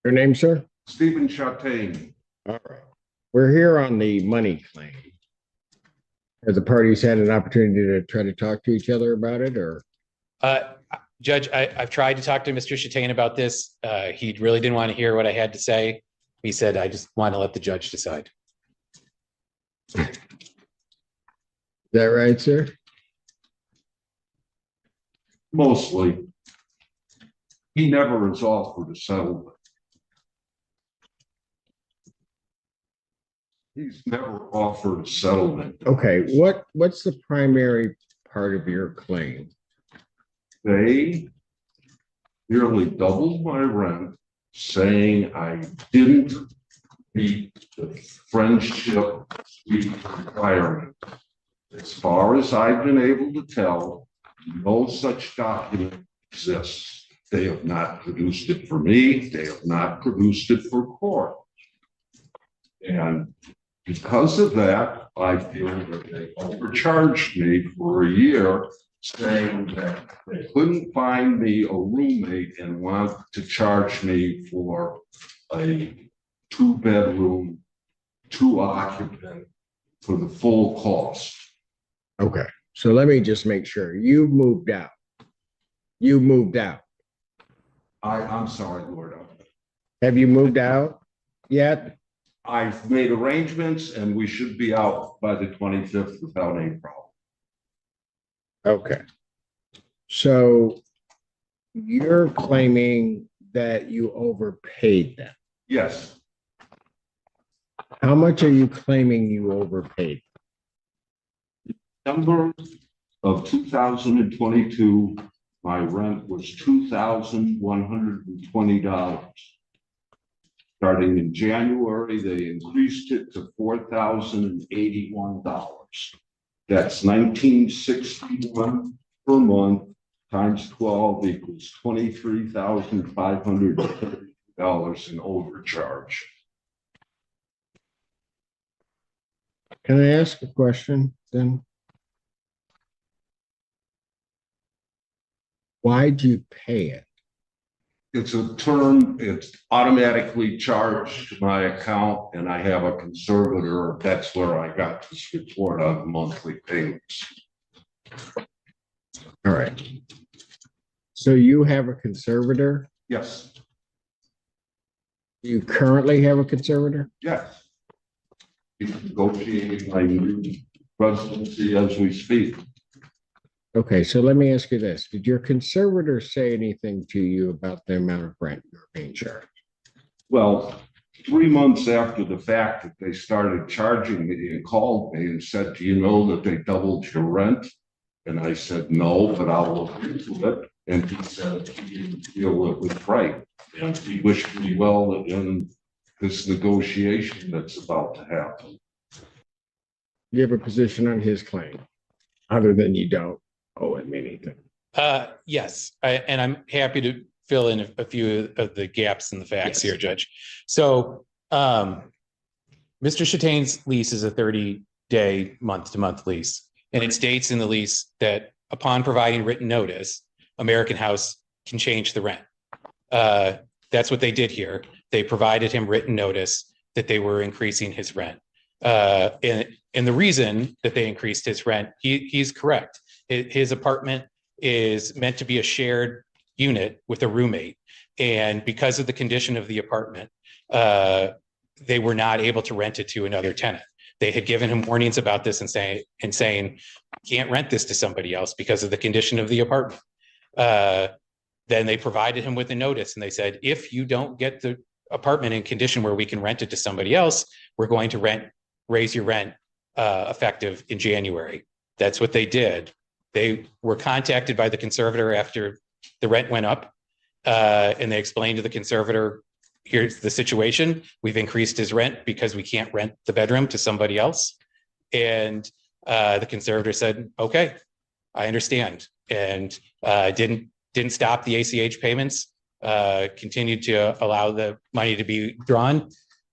Your name, sir? Stephen Chastain. All right. We're here on the money claim. Have the parties had an opportunity to try to talk to each other about it, or? Uh, Judge, I've tried to talk to Mr. Chastain about this. He really didn't want to hear what I had to say. He said, I just want to let the judge decide. Is that right, sir? Mostly. He never has offered a settlement. He's never offered a settlement. Okay, what's the primary part of your claim? They nearly doubled my rent, saying I didn't meet the friendship requirement. As far as I've been able to tell, no such document exists. They have not produced it for me. They have not produced it for court. And because of that, I feel that they overcharged me for a year, saying that they couldn't find me a roommate and want to charge me for a 2-bedroom, 2-occupant for the full cost. Okay, so let me just make sure. You moved out. You moved out. I'm sorry, Lord. Have you moved out yet? I've made arrangements and we should be out by the 25th without any problem. Okay. So you're claiming that you overpaid them. Yes, How much are you claiming you overpaid? December of 2022, my rent was $2,120. Starting in January, they increased it to $4,081. That's $1,961 per month times 12 equals $23,530 in overcharge. Can I ask a question then? Why'd you pay it? It's a term, it's automatically charged to my account, and I have a conservator. That's where I got this report on monthly payments. All right. So you have a conservator? Yes, You currently have a conservator? yes. He's negotiating my new residency as we speak. Okay, so let me ask you this. Did your conservator say anything to you about the amount of rent you're being charged? Well, 3 months after the fact that they started charging me and called me and said, do you know that they doubled your rent? And I said, no, but I'll look into it. And he said he didn't feel it was right. And he wished me well in this negotiation that's about to happen. You have a position on his claim, other than you don't owe him anything. Yes, and I'm happy to fill in a few of the gaps in the facts Yes. here, Judge. So Mr. Chatain's lease is a 30-day month-to-month lease. And it states in the lease that upon providing written notice, American House can change the rent. That's what they did here. They provided him written notice that they were increasing his rent. And the reason that they increased his rent, he's correct. His apartment is meant to be a shared unit with a roommate. And because of the condition of the apartment, they were not able to rent it to another tenant. They had given him warnings about this and saying, can't rent this to somebody else because of the condition of the apartment. Then they provided him with a notice and they said, if you don't get the apartment in condition where we can rent it to somebody else, we're going to raise your rent effective in January. That's what they did. They were contacted by the conservator after the rent went up, and they explained to the conservator, here's the situation. We've increased his rent because we can't rent the bedroom to somebody else. And the conservator said, okay, I understand. And didn't stop the ACH payments, continued to allow the money to be drawn.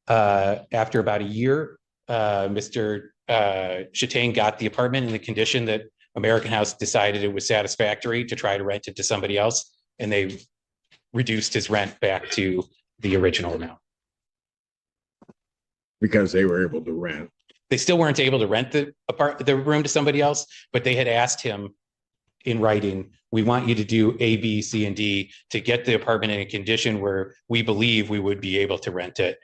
After about a year, Mr. Chatain got the apartment in the condition that American House decided it was satisfactory to try to rent it to somebody else. And they reduced his rent back to the original amount. Because they were able to rent. They still weren't able to rent the room to somebody else, but they had asked him in writing, we want you to do A, B, C, and D to get the apartment in a condition where we believe we would be able to rent it.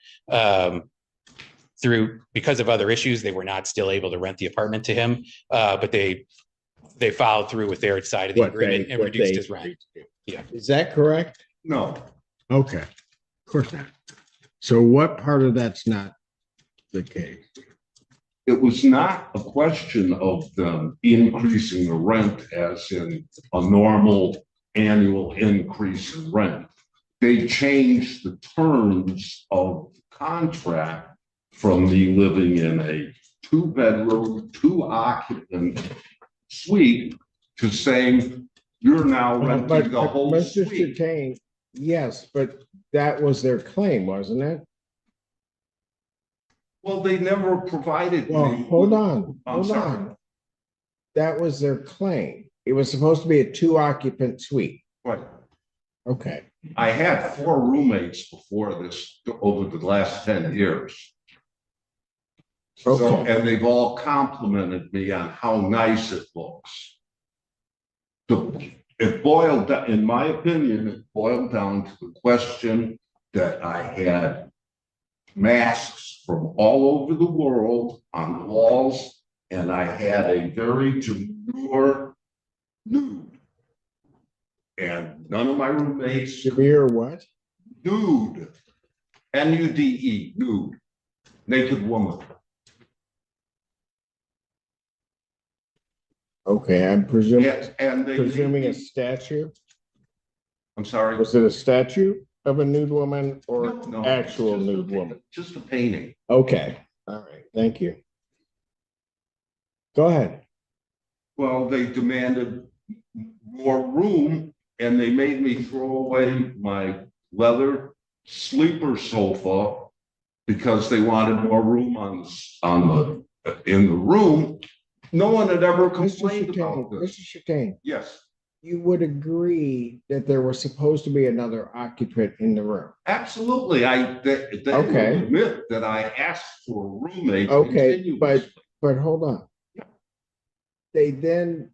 Because of other issues, they were not still able to rent the apartment to him, but they followed through with their side of the agreement and reduced his rent. Yeah. Is that correct? No, Okay, of course not. So what part of that's not the case? it was not a question of them increasing the rent as in a normal annual increase in rent. They changed the terms of the contract from me living in a 2-bedroom, 2-occupant suite to saying you're now renting the whole Mr. suite. Chutane, yes, but that was their claim, wasn't it? Well, they never provided. Well, me hold with- on, I'm hold sorry. on. That was their claim. It was supposed to be a 2-occupant suite. Right. Okay, I had 4 roommates before this over the last 10 years. So, Okay. and they've all complimented me on how nice it looks. It boiled down, in my opinion, it boiled down to the question that I had masks from all over the world on the walls, and I had a very demure nude. And none of my roommates severe what? nude, N-U-D-E, nude, naked woman. Okay, I'm presuming, Yes, and they. presuming a statue? I'm sorry. Was it a statue of a nude woman or No, actual just a nude pa- woman? Just a painting. Okay, all right, thank you. Go ahead. Well, they demanded more room and they made me throw away my leather sleeper sofa because they wanted more room in the room. No one had ever Mr. complained Chutane, about this. Mr. Chutane, Yes, you would agree that there was supposed to be another occupant in the room? absolutely. They Okay. will admit that I asked for a roommate. Okay, continuously. but hold on. They then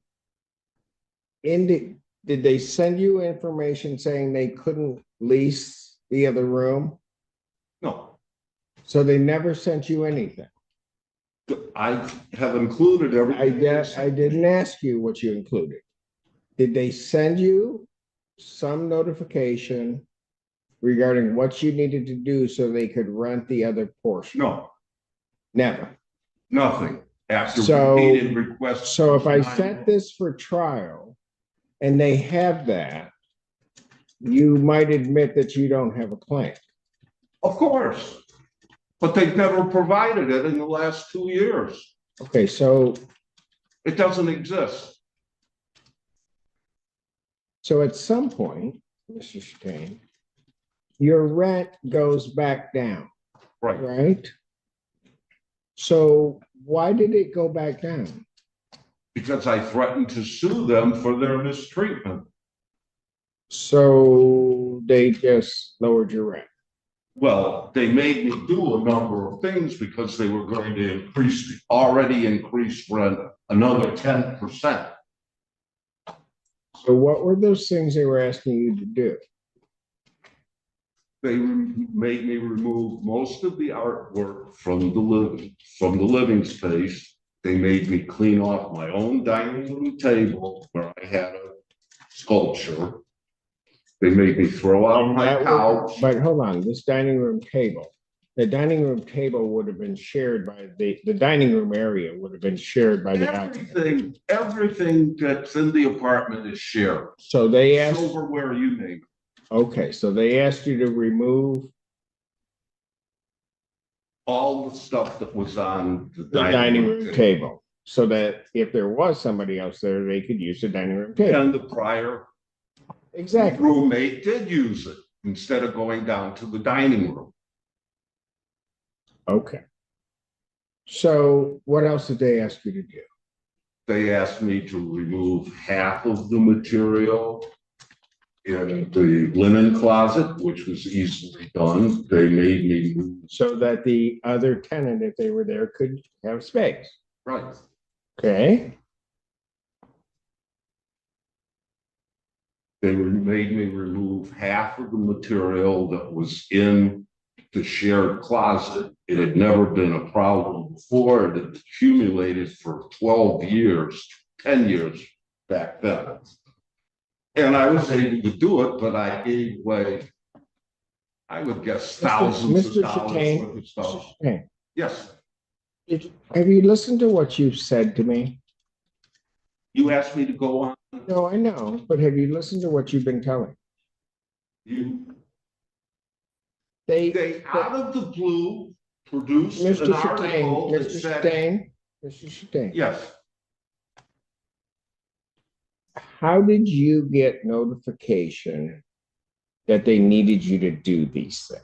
did they send you information saying they couldn't lease the other room? No, So they never sent you anything? I have included everything. I didn't ask you what you included. Did they send you some notification regarding what you needed to do so they could rent the other portion? No, Never. nothing. After So- repeated requests. So if I set this for trial and they have that, you might admit that you don't have a claim. Of course, but they've never provided it in the last 2 years. Okay, so It doesn't exist. at some point, Mr. Chutane, your rent goes back down, Right. right? So why did it go back down? Because I threatened to sue them for their mistreatment. So they just lowered your rent. Well, they made me do a number of things because they were going to already increase rent another 10%. So what were those things they were asking you to do? They made me remove most of the artwork from the living space. They made me clean off my own dining room table where I had a sculpture. They made me throw out my That would- couch. But hold on, this dining room table, the dining room table would have been shared by the dining room area would have been shared by the occupant. Everything that's in the apartment is shared. So they asked, Silverware, you name it. okay, so they asked you to remove All the stuff that was on the the dining room table, so that if there was somebody else there, they could use the dining room table. And the prior Exactly. roommate did use it instead of going down to the dining room. Okay. So what else did they ask you to do? They asked me to remove half of the material in the linen closet, which was easily done. They made me move. So that the other tenant, if they were there, could have space. Right. Okay, They made me remove half of the material that was in the shared closet. It had never been a problem before. It had accumulated for 12 years, 10 years back then. And I was able to do it, but I gave away, I would guess, thousands of Mr. dollars Chastain, worth of stuff. Mr. Chastain, Yes, have you listened to what you've said to me? you asked me to go on. No, I know, but have you listened to what you've been telling? They out of the blue produced Mr. an Chastain, article that Mr. said, Chastain, Mr. Chastain. yes, How did you get notification that they needed you to do these things?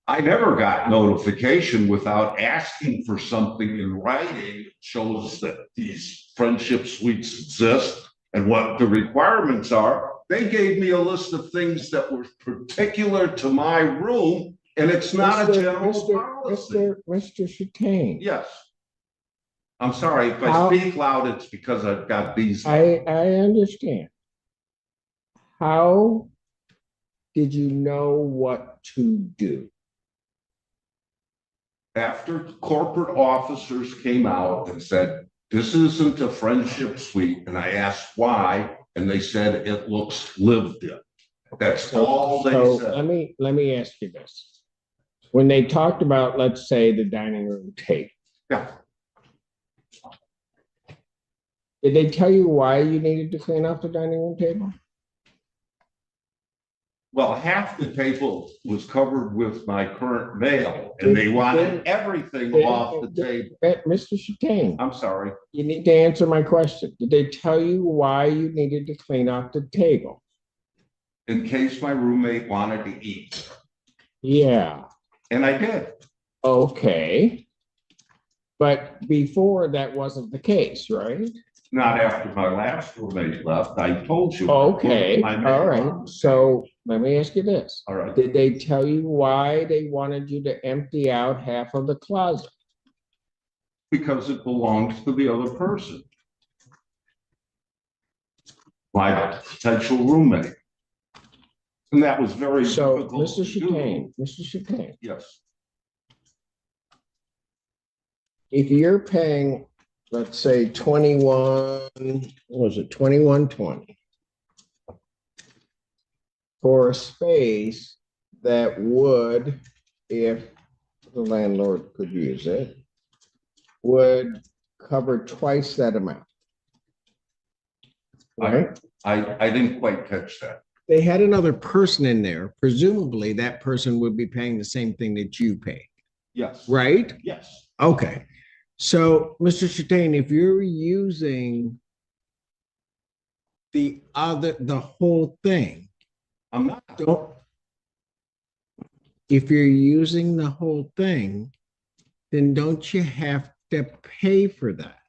I never got notification without asking for something in writing that shows that these friendship suites exist and what the requirements are. They gave me a list of things that were particular to my room, and it's not a general policy. Mr. Chastain. Yes. I'm sorry, if I How- speak loud, it's because I've got these. I understand. How did you know what to do? After corporate officers came out and said, this isn't a friendship suite, and I asked why, and they said it looks lived in. That's all they So said. let me ask you this. When they talked about, let's say, the dining room table, Yeah, did they tell you why you needed to clean off the dining room table? well, half the table was covered with my current mail, and they wanted everything off the table. Mr. Chastain, I'm sorry. you need to answer my question. Did they tell you why you needed to clean off the table? In case my roommate wanted to eat, Yeah, and I did. okay. But before that wasn't the case, right? Not after my last roommate left. I told you. Okay, My mail all right. on. So let me ask you this. All right. Did they tell you why they wanted you to empty out half of the closet? Because it belongs to the other person. My potential roommate. And that was very So, difficult Mr. to do. Mr. Chastain, Yes, if you're paying, let's say 2120 for a space that would, if the landlord could use it, would cover twice that amount. Right? I didn't quite catch that. They had another person in there, presumably that person would be paying the same thing that you pay, Yes. right? Yes. Okay. So, Mr. Chastain, if you're using the whole thing, I'm not. if you're using the whole thing, then don't you have to pay for that?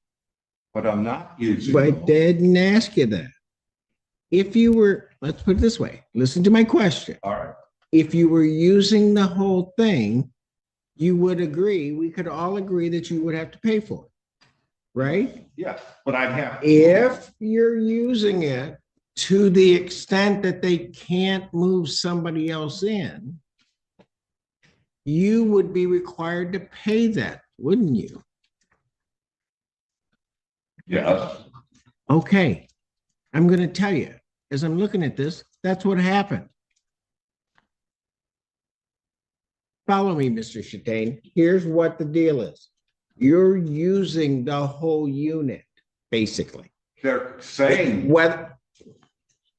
But I'm not using. But I them. didn't ask you that. If you were, let's put it this way, listen to my question. All right. If you were using the whole thing, you would agree, we could all agree that you would have to pay for it, right? Yes, but I'd have. If you're using it to the extent that they can't move somebody else in, you would be required to pay that, wouldn't you? Yes. Okay, I'm going to tell you, as I'm looking at this, that's what happened. Follow me, Mr. Chastain. Here's what the deal is. You're using the whole unit, basically. They're saying. Whether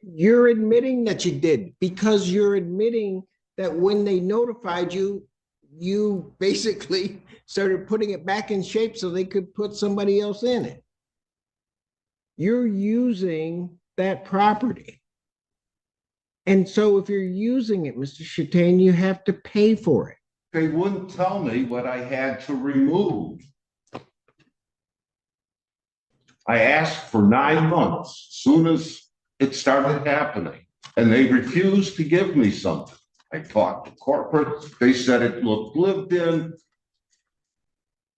you're admitting that you did, because you're admitting that when they notified you, you basically started putting it back in shape so they could put somebody else in it. You're using that property. And so if you're using it, Mr. Chastain, you have to pay for it. They wouldn't tell me what I had to remove. I asked for 9 months. Soon as it started happening, and they refused to give me something. I talked to corporate, they said it looked lived in.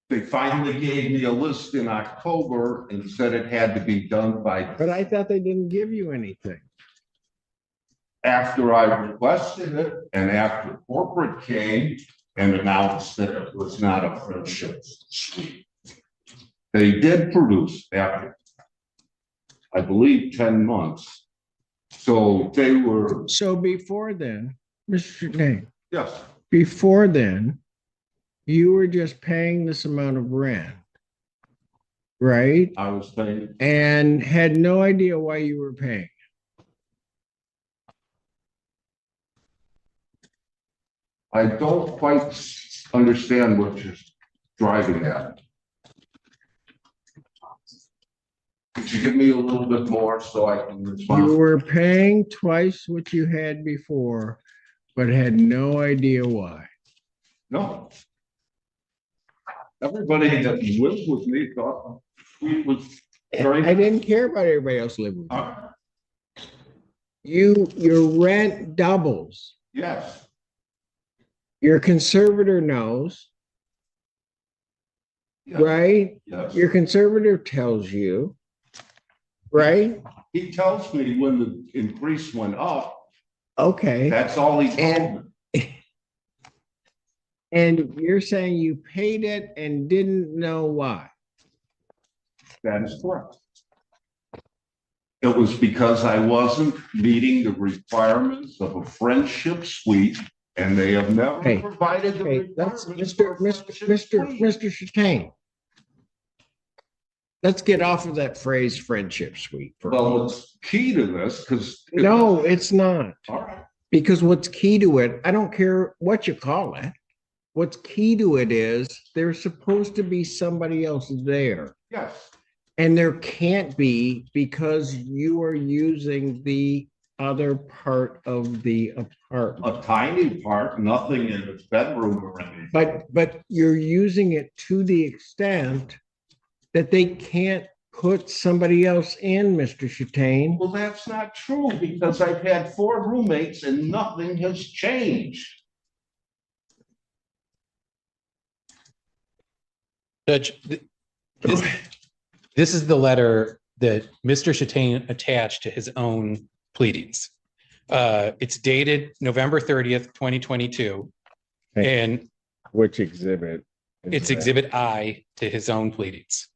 They finally gave me a list in October and said it had to be done by. But I thought they didn't give you anything. After I requested it and after corporate came and announced that it was not a friendship suite. They did produce after, I believe, 10 months. So they were. So before then, Mr. Nate, Yes. before then, you were just paying this amount of rent, right? I was paying. And had no idea why you were paying. I don't quite understand what you're driving at. Could you give me a little bit more so I can You respond? were paying twice what you had before, but had no idea why. No. Everybody that lived with me thought we was I very. didn't care about everybody else living with Uh, your rent doubles. Yes, Your conservator knows, yes, right? yes. Your conservator tells you, right? He tells me when the increase went up, Okay. that's all he told me. And you're saying you paid it and didn't know why? That is correct. It was because I wasn't meeting the requirements of a friendship suite, and they have never Hey, provided the Okay, that's requirements for a friendship suite. Mr. Chastain. Let's get off of that phrase friendship suite. For Well, it's key to this because. no, it's not. All right. Because what's key to it, I don't care what you call it. What's key to it is there's supposed to be somebody else there. Yes, And there can't be because you are using the other part of the apartment. a tiny part, nothing in its bedroom or anything. But you're using it to the extent that they can't put somebody else in, Mr. Chastain. Well, that's not true because I've had 4 roommates and nothing has changed. Judge, this is the letter that Mr. Chastain attached to his own pleadings. It's dated November 30th, 2022. Okay. And Which exhibit? it's exhibit I to his own pleadings.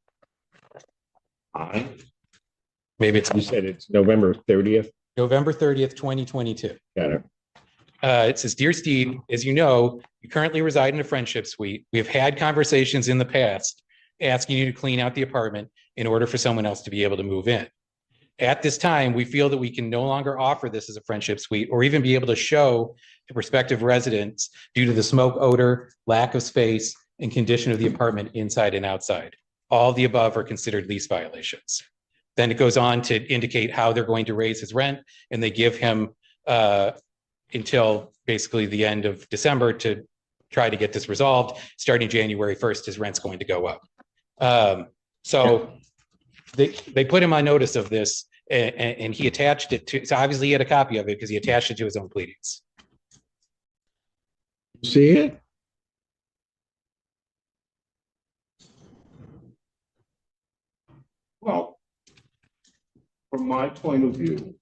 Maybe it's You said it's November 30th. November 30th, 2022. Got it. It says, Dear Steve, as you know, you currently reside in a friendship suite. We have had conversations in the past asking you to clean out the apartment in order for someone else to be able to move in. At this time, we feel that we can no longer offer this as a friendship suite or even be able to show to prospective residents due to the smoke odor, lack of space, and condition of the apartment inside and outside. All of the above are considered lease violations. Then it goes on to indicate how they're going to raise his rent, and they give him until basically the end of December to try to get this resolved. Starting January 1st, his rent's going to go up. So they put him on notice of this, and he attached it to, so obviously he had a copy of it because he attached it to his own pleadings. See it? Well, from my point of view,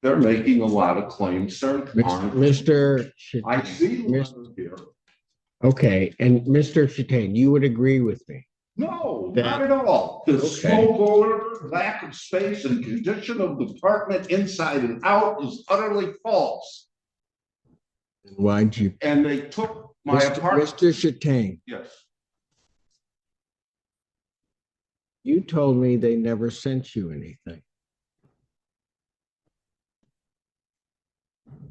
they're making a lot of claims. There aren't. Mr. I see the Mis- letter here. Okay, and Mr. Chastain, you would agree with me? No, That- not at all. The Okay. smoke odor, lack of space, and condition of the apartment inside and out is utterly false. Why'd you? And they took my Mr. apartment. Mr. Chastain, Yes, you told me they never sent you anything.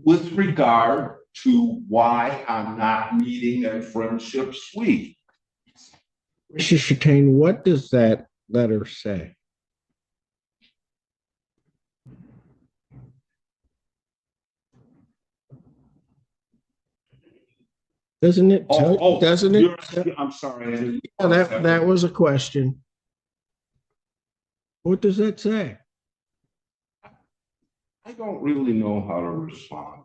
with regard to why I'm not meeting a friendship suite. Mr. Chastain, what does that letter say? Doesn't it? Doesn't it? I'm sorry. I didn't- Yeah, that was a question. What does that say? I don't really know how to respond.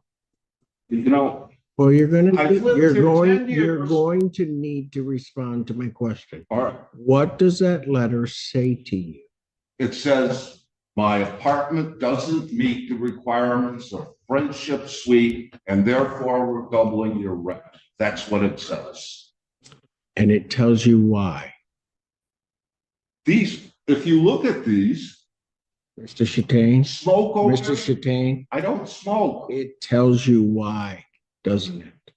You know, Well, you're gonna, I've lived you're here 10 going, you're years. going to need to respond to my question. all right, What does that letter say to you? it says my apartment doesn't meet the requirements of friendship suite and therefore we're doubling your rent. That's what it says. And it tells you why. These, if you look at these, Mr. Chastain, smoke over. Mr. Chastain, I don't smoke. it tells you why, doesn't it?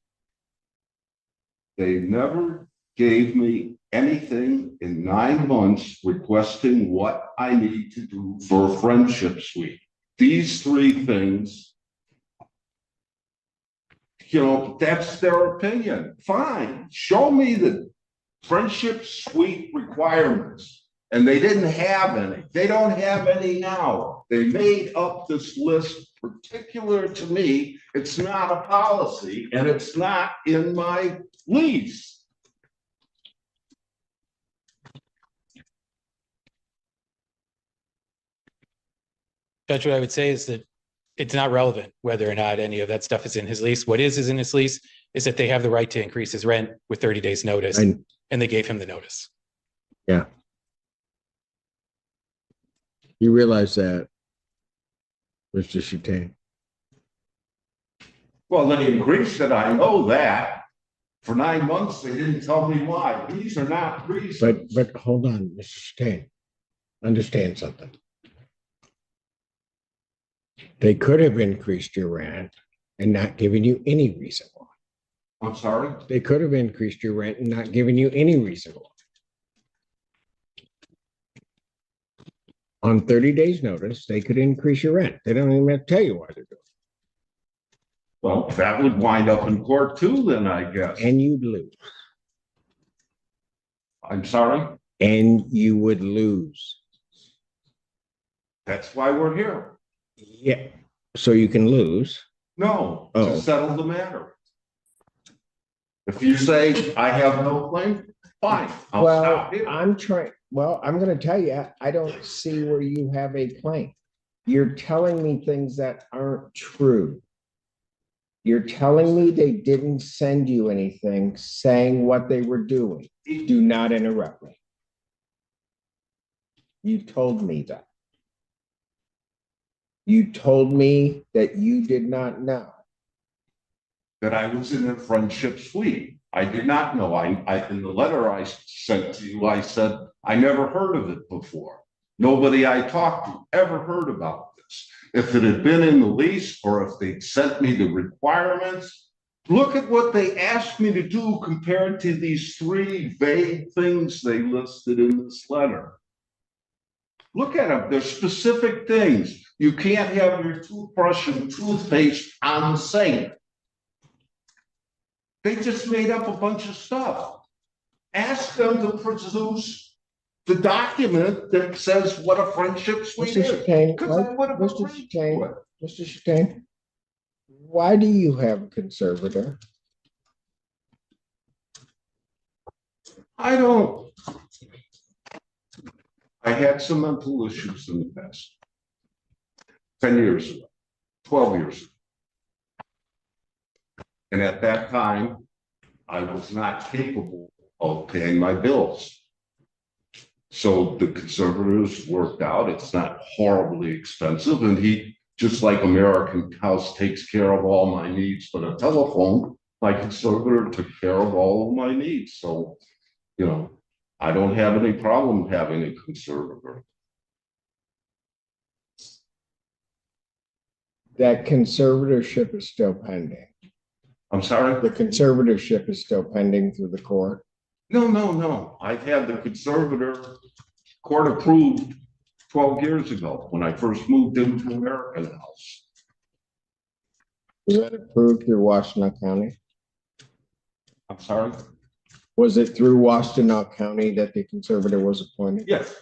They never gave me anything in 9 months requesting what I need to do for a friendship suite. These 3 things, you know, that's their opinion. Fine, show me the friendship suite requirements. And they didn't have any. They don't have any now. They made up this list particular to me. It's not a policy and it's not in my lease. Judge, what I would say is that it's not relevant whether or not any of that stuff is in his lease. What is in his lease is that they have the right to increase his rent with 30 days notice, and they gave him the notice. Yeah. You realize that, Mr. Chastain? Well, they increased it. I know that. For 9 months, they didn't tell me why. These are not reasons. But hold on, Mr. Chastain. Understand something. They could have increased your rent and not given you any reason why. I'm sorry? They could have increased your rent and not given you any reason why. On 30 days notice, they could increase your rent. They don't even have to tell you why they're doing it. Well, that would wind up in court too, then I guess. And you'd lose. I'm sorry? And you would lose. That's why we're here. Yeah. So you can lose. No, Oh. to settle the matter. If you say I have no claim, fine, I'll Well, stop here. I'm going to tell you, I don't see where you have a claim. You're telling me things that aren't true. You're telling me they didn't send you anything saying what they were doing. Do not interrupt me. You told me that. You told me that you did not know. That I was in a friendship suite. I did not know. I in the letter I sent to you, I said, I never heard of it before. Nobody I talked to ever heard about this. If it had been in the lease or if they'd sent me the requirements, look at what they asked me to do compared to these 3 vague things they listed in this letter. Look at them. They're specific things. You can't have your toothbrush and toothpaste on the sink. They just made up a bunch of stuff. Ask them to produce the document that says what a friendship suite is. Mr. Chastain, Because I would have Mr. agreed to it. Chastain, why do you have a conservator? I don't. I had some mental issues in the past. 10 years ago, 12 years ago. And at that time, I was not capable of paying my bills. So the conservators worked out. It's not horribly expensive. And he, just like American House takes care of all my needs but a telephone, my conservator took care of all of my needs. So, you know, I don't have any problem having a conservator. That conservatorship is still pending. I'm sorry? The conservatorship is still pending through the court. No. I've had the conservator court approved 12 years ago when I first moved into American House. Was that approved through Washtenaw County? I'm sorry? Was it through Washtenaw County that the conservator was appointed? Yes.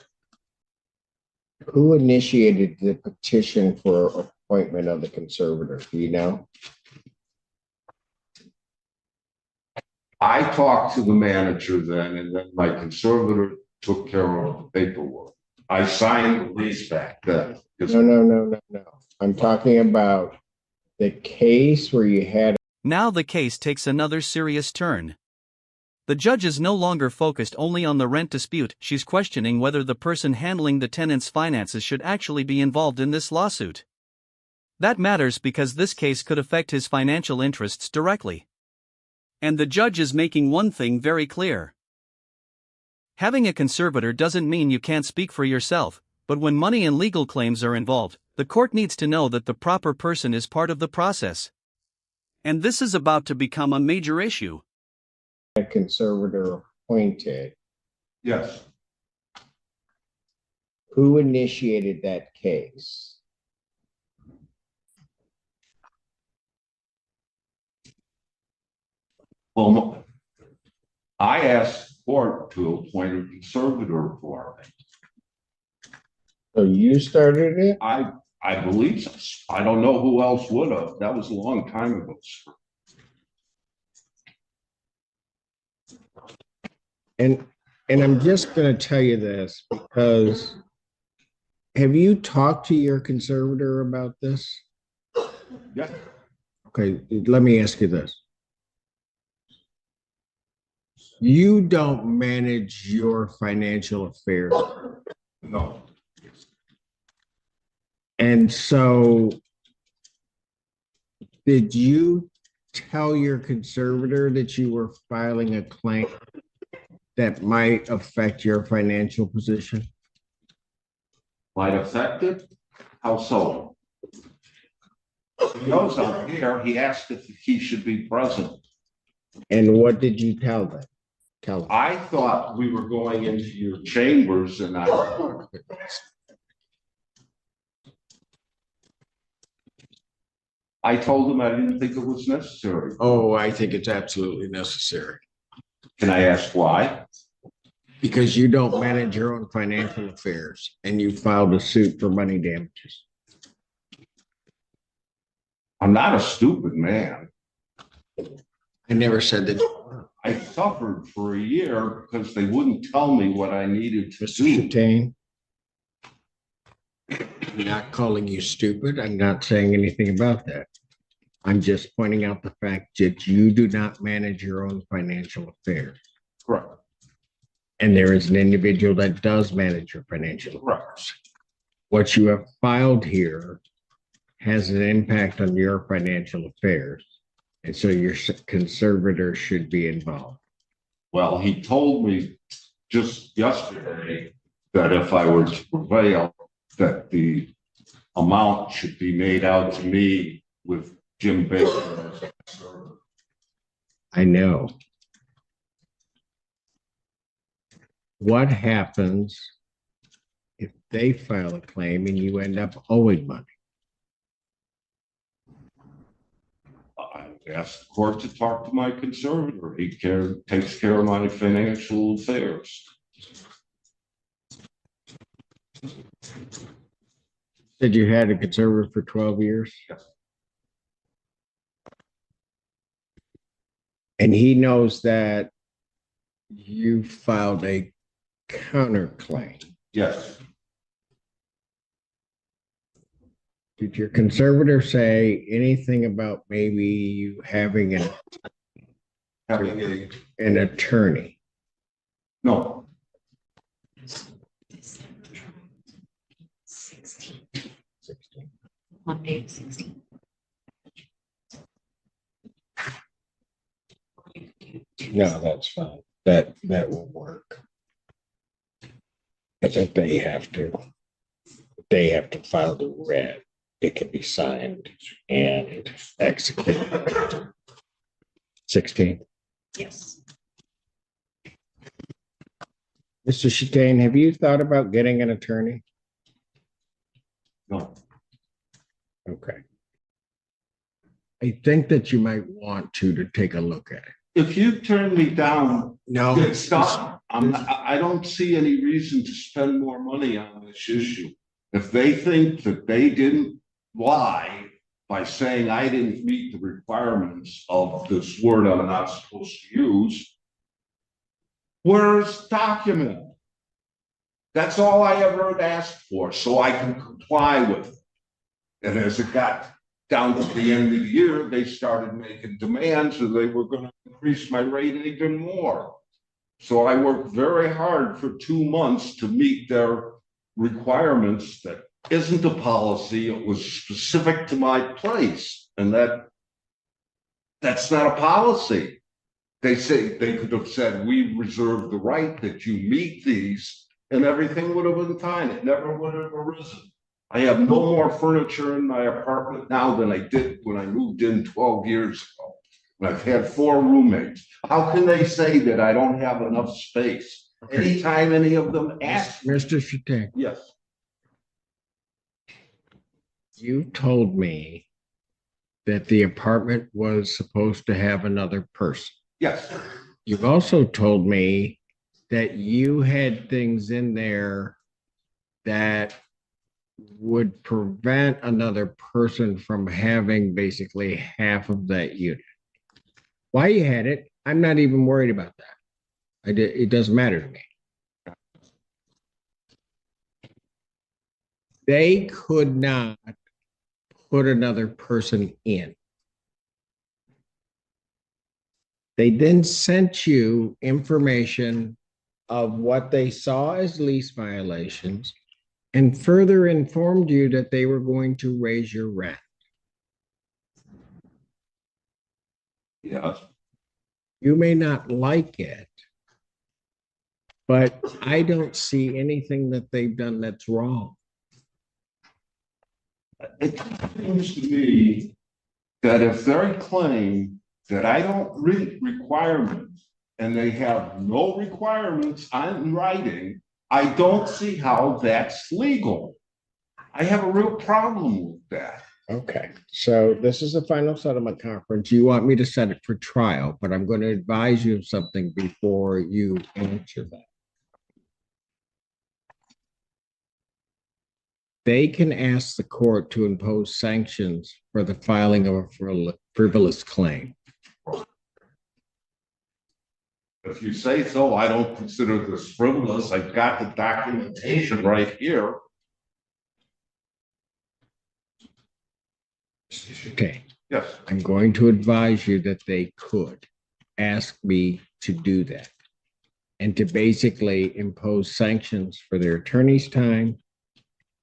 Who initiated the petition for appointment of the conservator? Do you know? I talked to the manager then, and then my conservator took care of the paperwork. I signed the lease back then. No. I'm talking about the case where you had. Now the case takes another serious turn. The judge is no longer focused only on the rent dispute, she's questioning whether the person handling the tenant's finances should actually be involved in this lawsuit. That matters because this case could affect his financial interests directly. And the judge is making one thing very clear. Having a conservator doesn't mean you can't speak for yourself, but when money and legal claims are involved, the court needs to know that the proper person is part of the process. And this is about to become a major issue. A conservator appointed. Yes, Who initiated that case? well, I asked the court to appoint a conservator for me. So you started it? I believe so. I don't know who else would have. That was a long time ago. And I'm just going to tell you this because have you talked to your conservator about this? Yeah, Okay, let me ask you this. You don't manage your financial affairs. no, And so did you tell your conservator that you were filing a claim that might affect your financial position? might affect it. How so? He knows I'm here. He asked if he should be present. And what did you tell them? Tell them. I thought we were going into your chambers and I told him I didn't think it was necessary. Oh, I think it's absolutely necessary. Can I ask why? Because you don't manage your own financial affairs and you filed a suit for money damages. I'm not a stupid man. I never said that. I suffered for a year because they wouldn't tell me what I needed to Mr. do. Chattain, I'm not calling you stupid. I'm not saying anything about that. I'm just pointing out the fact that you do not manage your own financial affairs. Correct. And there is an individual that does manage your financial affairs. What you have filed here has an impact on your financial affairs. And so your conservator should be involved. Well, he told me just yesterday that if I were to prevail, that the amount should be made out to me with Jim Baker as a conservator. I know. What happens if they file a claim and you end up owing money? I asked the court to talk to my conservator. He takes care of my financial affairs. Said you had a conservator for 12 years? Yes. And he knows that you filed a counterclaim. Yes. Did your conservator say anything about maybe you having Having an attorney? no. Monday, 16. No, that's fine. That will work. But if they have to file the red. It can be signed and executed. 16. Yes. Mr. Chattain, have you thought about getting an attorney? No. Okay. I think that you might want to take a look at it. If you turn me down, No. stop. I don't see any reason to spend more money on this issue. If they think that they didn't lie by saying I didn't meet the requirements of this word I'm not supposed to use, where's the document? That's all I ever asked for, so I can comply with it. And as it got down to the end of the year, they started making demands and they were going to increase my rate even more. So I worked very hard for 2 months to meet their requirements. That isn't a policy. It was specific to my place. And that's not a policy. They say they could have said, we reserve the right that you meet these, and everything would have been fine. It never would have arisen. I have no more furniture in my apartment now than I did when I moved in 12 years ago. I've had 4 roommates. How can they say that I don't have enough space? Anytime any of them ask. Mr. Shattuck, Yes, you told me that the apartment was supposed to have another person. yes, You've also told me that you had things in there that would prevent another person from having basically half of that unit. Why you had it, I'm not even worried about that. It doesn't matter to me. They could not put another person in. They then sent you information of what they saw as lease violations and further informed you that they were going to raise your rent. yes. You may not like it, but I don't see anything that they've done that's wrong. It seems to me that if they claim that I don't read requirements and they have no requirements on writing, I don't see how that's legal. I have a real problem with that. Okay, so this is a final settlement conference. You want me to set it for trial, but I'm going to advise you of something before you answer that. They can ask the court to impose sanctions for the filing of a frivolous claim. If you say so, I don't consider this frivolous. I've got the documentation right here. Okay, Yes, I'm going to advise you that they could ask me to do that and to basically impose sanctions for their attorney's time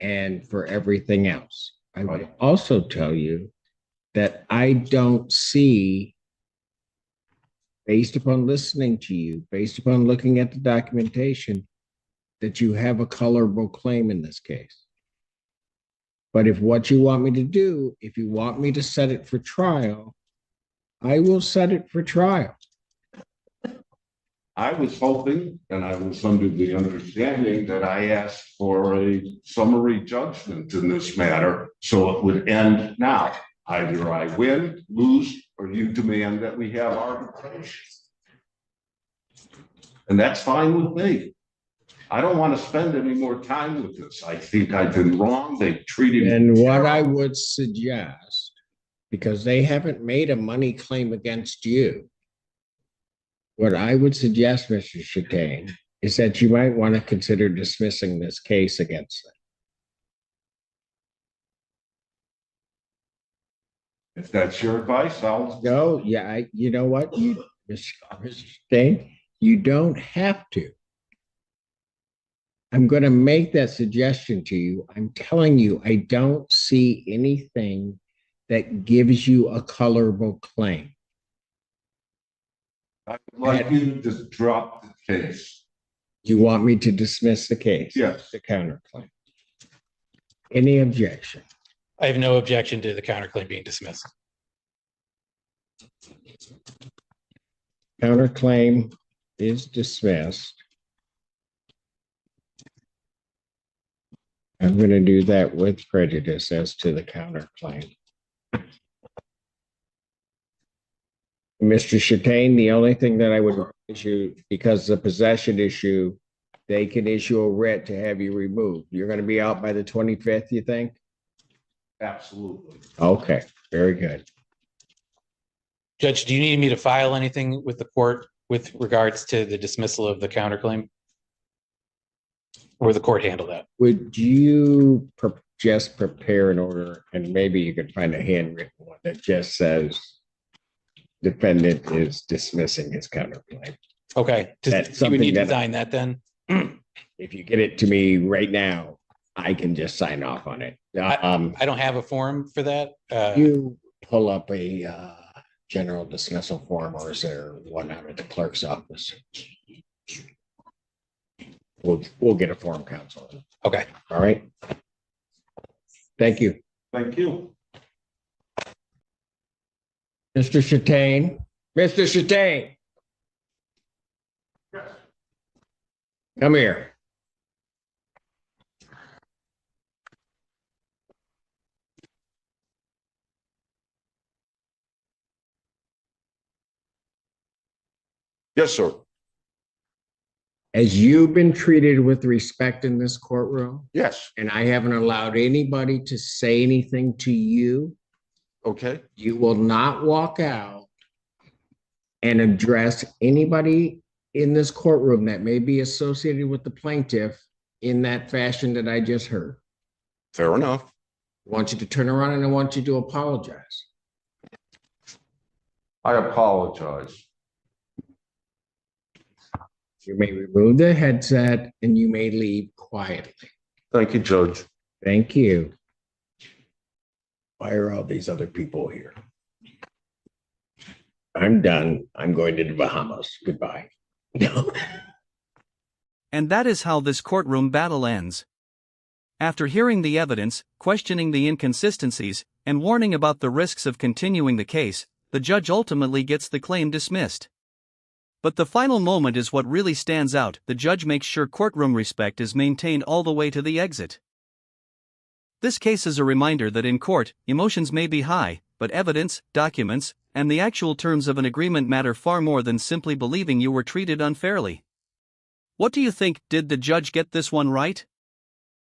and for everything else. I would also tell you that I don't see, based upon listening to you, based upon looking at the documentation, that you have a colorable claim in this case. But if what you want me to do, if you want me to set it for trial, I will set it for trial. I was hoping, and I was under the understanding that I asked for a summary judgment in this matter, so it would end now. Either I win, lose, or you demand that we have arbitration. And that's fine with me. I don't want to spend any more time with this. I think I've been wrong. They've treated me. And what I would suggest, because they haven't made a money claim against you, what I would suggest, Mr. Chastain, is that you might want to consider dismissing this case against them. If that's your advice, I'll. No, yeah, you know what, Mr. Chastain, you don't have to. I'm going to make that suggestion to you. I'm telling you, I don't see anything that gives you a colorable claim. I'd like you to drop the case. You want me to dismiss the case? Yes. The counterclaim. Any objection? I have no objection to the counterclaim being dismissed. Counterclaim is dismissed. I'm going to do that with prejudice as to the counterclaim. Mr. Chastain, the only thing that I would issue, because the possession issue, they can issue a writ to have you removed. You're going to be out by the 25th, you think? Absolutely. Okay, very good. Judge, do you need me to file anything with the court with regards to the dismissal of the counterclaim? Or the court handle that? Would you just prepare an order, and maybe you could find a handwritten one that just says defendant is dismissing his counterclaim. Okay, That's you something would need to that- design that then? If you get it to me right now, I can just sign off on it. I don't have a form for that. You pull up a general dismissal form, or is there one out at the clerk's office? We'll get a form, counsel. Okay. All right. Thank you. Thank you. Mr. Chatane. Mr. Chatane. Come here. Yes, sir. As you've been treated with respect in this courtroom, Yes. and I haven't allowed anybody to say anything to you, Okay. you will not walk out and address anybody in this courtroom that may be associated with the plaintiff in that fashion that I just heard. Fair enough. I want you to turn around and I want you to apologize. I apologize. You may remove the headset and you may leave quietly. Thank you, Judge. Thank you. Why are all these other people here? I'm done. I'm going to the Bahamas. Goodbye. No. And that is how this courtroom battle ends. After hearing the evidence, questioning the inconsistencies, and warning about the risks of continuing the case, the judge ultimately gets the claim dismissed. But the final moment is what really stands out. The judge makes sure courtroom respect is maintained all the way to the exit. This case is a reminder that in court, emotions may be high, but evidence, documents, and the actual terms of an agreement matter far more than simply believing you were treated unfairly. What do you think? Did the judge get this one right?